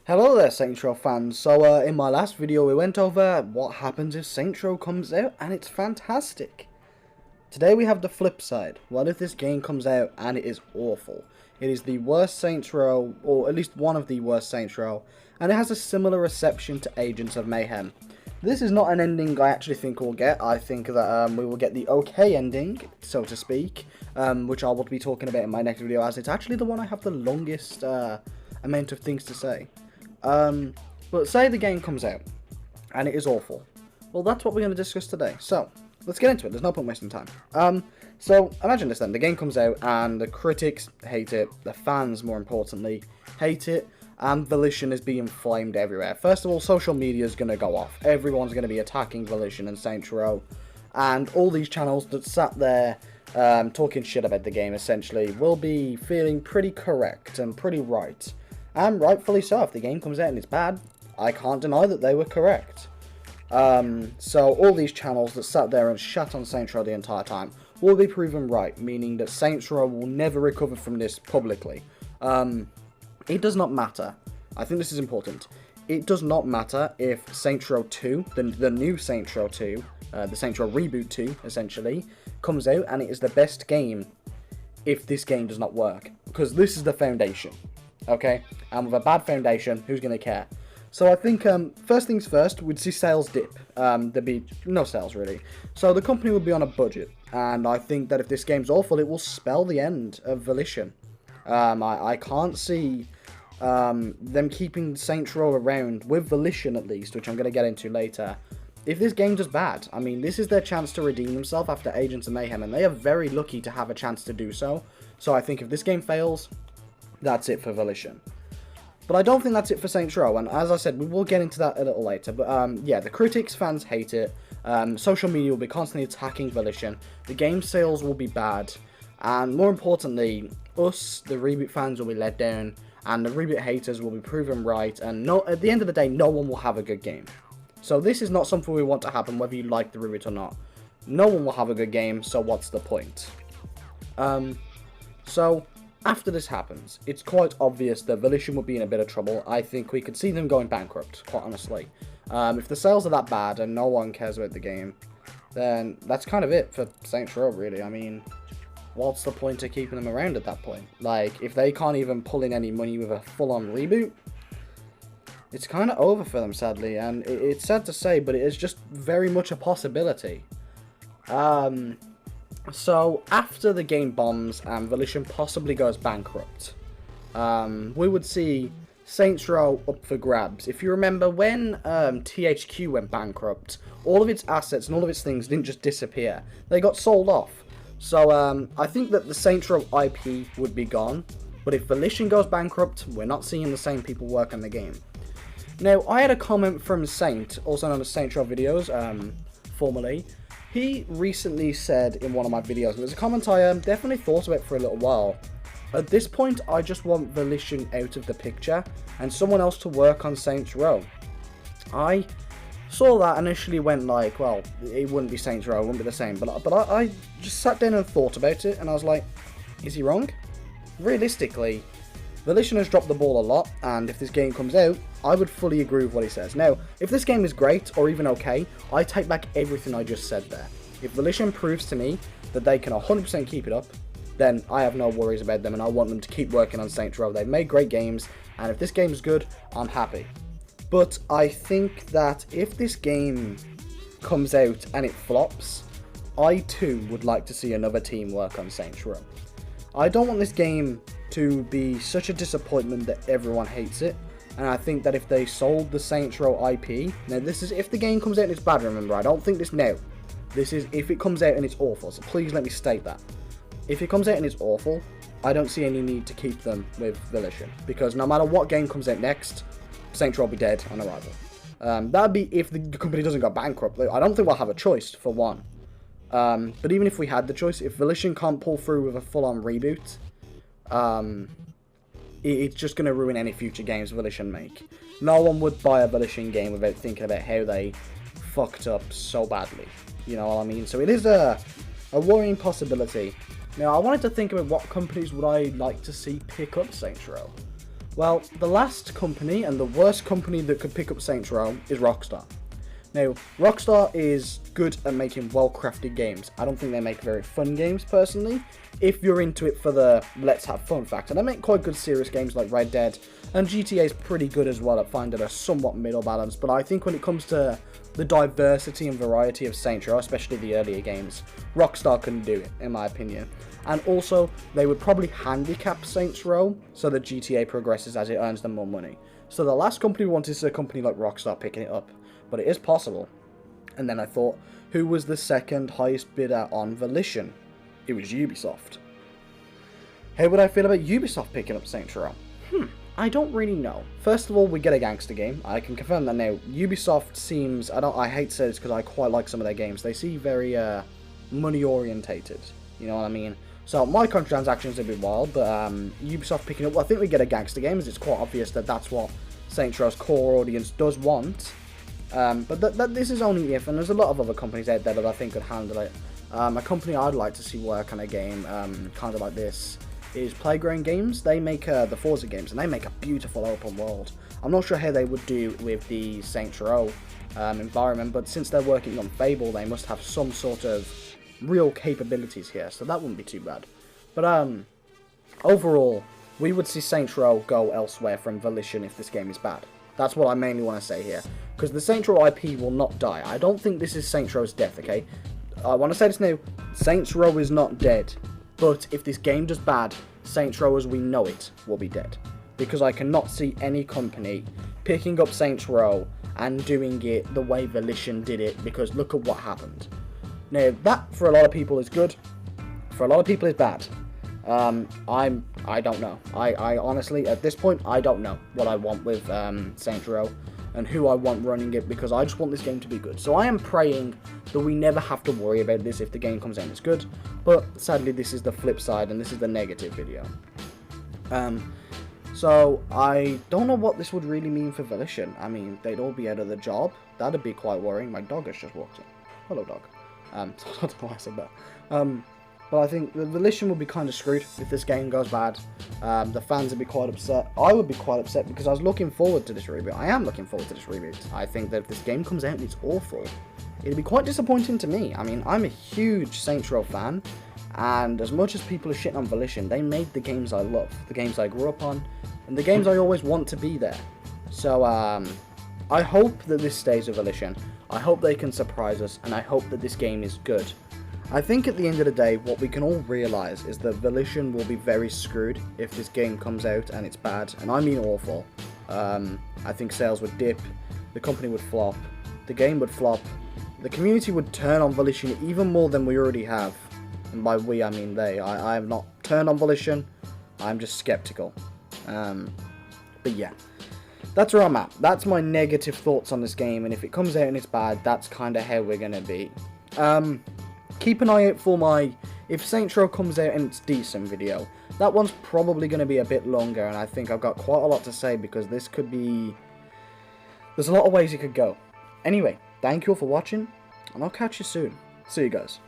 Hello there, Saints Row fans. So, in my last video, we went over what happens if Saints Row comes out, and it's fantastic. Today we have the flip side. What if this game comes out and it is awful? It is the worst Saints Row, or at least one of the worst Saints Row, and it has a similar reception to Agents of Mayhem. This is not an ending I actually think we'll get. I think that we will get the okay ending, so to speak, which I will be talking about in my next video, as it's actually the one I have the longest amount of things to say. But say the game comes out and it is awful. Well, that's what we're going to discuss today. So, let's get into it. There's no point wasting time. So imagine this then. The game comes out and the critics hate it. The fans, more importantly, hate it. And Volition is being flamed everywhere. First of all, social media is going to go off. Everyone's going to be attacking Volition and Saints Row. And all these channels that sat there talking shit about the game, essentially, will be feeling pretty correct and pretty right. And rightfully so. If the game comes out and it's bad, I can't deny that they were correct. So all these channels that sat there and shat on Saints Row the entire time will be proven right, meaning that Saints Row will never recover from this publicly. It does not matter. I think this is important. It does not matter if Saints Row 2, the new Saints Row 2, the Saints Row Reboot 2, essentially, comes out and it is the best game if this game does not work. Because this is the foundation. Okay, and with a bad foundation, who's going to care? So I think, first things first, we'd see sales dip. There'd be no sales, really. So the company would be on a budget, and I think that if this game's awful, it will spell the end of Volition. I can't see them keeping Saints Row around, with Volition at least, which I'm going to get into later, if this game does bad. I mean, this is their chance to redeem themselves after Agents of Mayhem, and they are very lucky to have a chance to do so. So I think if this game fails, that's it for Volition. But I don't think that's it for Saints Row, and as I said, we will get into that a little later. But yeah, the critics, fans hate it. Social media will be constantly attacking Volition. The game sales will be bad. And more importantly, us, the Reboot fans, will be let down. And the Reboot haters will be proven right. And at the end of the day, no one will have a good game. So this is not something we want to happen, whether you like the Reboot or not. No one will have a good game, so what's the point? After this happens, it's quite obvious that Volition will be in a bit of trouble. I think we could see them going bankrupt, quite honestly. If the sales are that bad and no one cares about the game, then that's kind of it for Saints Row, really. I mean, what's the point of keeping them around at that point? Like, if they can't even pull in any money with a full-on reboot, it's kind of over for them, sadly. And it's sad to say, but it is just very much a possibility. So, after the game bombs and Volition possibly goes bankrupt, we would see Saints Row up for grabs. If you remember, when THQ went bankrupt, all of its assets and all of its things didn't just disappear. They got sold off. So, I think that the Saints Row IP would be gone. But if Volition goes bankrupt, we're not seeing the same people work on the game. Now, I had a comment from Saint, also known as Saints Row Videos, formerly. He recently said in one of my videos, and it was a comment I definitely thought about for a little while. At this point, I just want Volition out of the picture and someone else to work on Saints Row. I saw that and initially went like, well, it wouldn't be Saints Row, it wouldn't be the same. But I just sat down and thought about it, and I was like, is he wrong? Realistically, Volition has dropped the ball a lot, and if this game comes out, I would fully agree with what he says. Now, if this game is great, or even okay, I take back everything I just said there. If Volition proves to me that they can 100% keep it up, then I have no worries about them, and I want them to keep working on Saints Row. They've made great games, and if this game is good, I'm happy. But I think that if this game comes out and it flops, I too would like to see another team work on Saints Row. I don't want this game to be such a disappointment that everyone hates it, and I think that if they sold the Saints Row IP, now this is if the game comes out and it's bad, remember, I don't think this now. This is if it comes out and it's awful, so please let me state that. If it comes out and it's awful, I don't see any need to keep them with Volition, because no matter what game comes out next, Saints Row will be dead on arrival. That'd be if the company doesn't go bankrupt. I don't think we'll have a choice, for one. But even if we had the choice, if Volition can't pull through with a full-on reboot, it's just going to ruin any future games Volition make. No one would buy a Volition game without thinking about how they fucked up so badly. You know what I mean? So it is a worrying possibility. Now, I wanted to think about what companies would I like to see pick up Saints Row. Well, the last company and the worst company that could pick up Saints Row is Rockstar. Now, Rockstar is good at making well-crafted games. I don't think they make very fun games, personally, if you're into it for the let's have fun factor. They make quite good serious games like Red Dead, and GTA is pretty good as well at finding a somewhat middle balance, but I think when it comes to the diversity and variety of Saints Row, especially the earlier games, Rockstar couldn't do it, in my opinion. And also, they would probably handicap Saints Row so that GTA progresses as it earns them more money. So the last company we wanted is a company like Rockstar picking it up. But it is possible. And then I thought, who was the second highest bidder on Volition? It was Ubisoft. How would I feel about Ubisoft picking up Saints Row? I don't really know. First of all, we get a gangster game. I can confirm that now. Ubisoft seems, I hate to say this because I quite like some of their games. They seem very money orientated. You know what I mean? So microtransactions are a bit wild, but Ubisoft picking up, well, I think we get a gangster game, as it's quite obvious that that's what Saints Row's core audience does want. But this is only if, and there's a lot of other companies out there that I think could handle it. A company I'd like to see work on a game kind of like this is Playground Games. They make the Forza games, and they make a beautiful open world. I'm not sure how they would do with the Saints Row environment, but since they're working on Fable, they must have some sort of real capabilities here, so that wouldn't be too bad. But overall, we would see Saints Row go elsewhere from Volition if this game is bad. That's what I mainly want to say here. Because the Saints Row IP will not die. I don't think this is Saints Row's death, okay? I want to say this now. Saints Row is not dead. But if this game does bad, Saints Row as we know it will be dead. Because I cannot see any company picking up Saints Row and doing it the way Volition did it. Because look at what happened. Now, that for a lot of people is good. For a lot of people is bad. I don't know. I honestly, at this point, I don't know what I want with Saints Row and who I want running it, because I just want this game to be good. So I am praying that we never have to worry about this if the game comes out and it's good, but sadly this is the flip side and this is the negative video. So I don't know what this would really mean for Volition. I mean, they'd all be out of the job. That'd be quite worrying. My dog has just walked in. Hello, dog. I don't know why I said that. But I think the Volition would be kind of screwed if this game goes bad. The fans would be quite upset. I would be quite upset because I was looking forward to this reboot. I am looking forward to this reboot. I think that if this game comes out and it's awful, it'd be quite disappointing to me. I mean, I'm a huge Saints Row fan, and as much as people are shitting on Volition, they made the games I love, the games I grew up on, and the games I always want to be there. So, I hope that this stays with Volition. I hope they can surprise us, and I hope that this game is good. I think at the end of the day, what we can all realise is that Volition will be very screwed if this game comes out and it's bad, and I mean awful. I think sales would dip, the company would flop, the game would flop, the community would turn on Volition even more than we already have. And by we, I mean they. I have not turned on Volition, I'm just skeptical. But yeah, that's where I'm at. That's my negative thoughts on this game, and if it comes out and it's bad, that's kind of how we're going to be. Keep an eye out for my, if Saints Row comes out and it's decent video. That one's probably going to be a bit longer, and I think I've got quite a lot to say because this could be, there's a lot of ways it could go. Anyway, thank you all for watching, and I'll catch you soon. See you guys.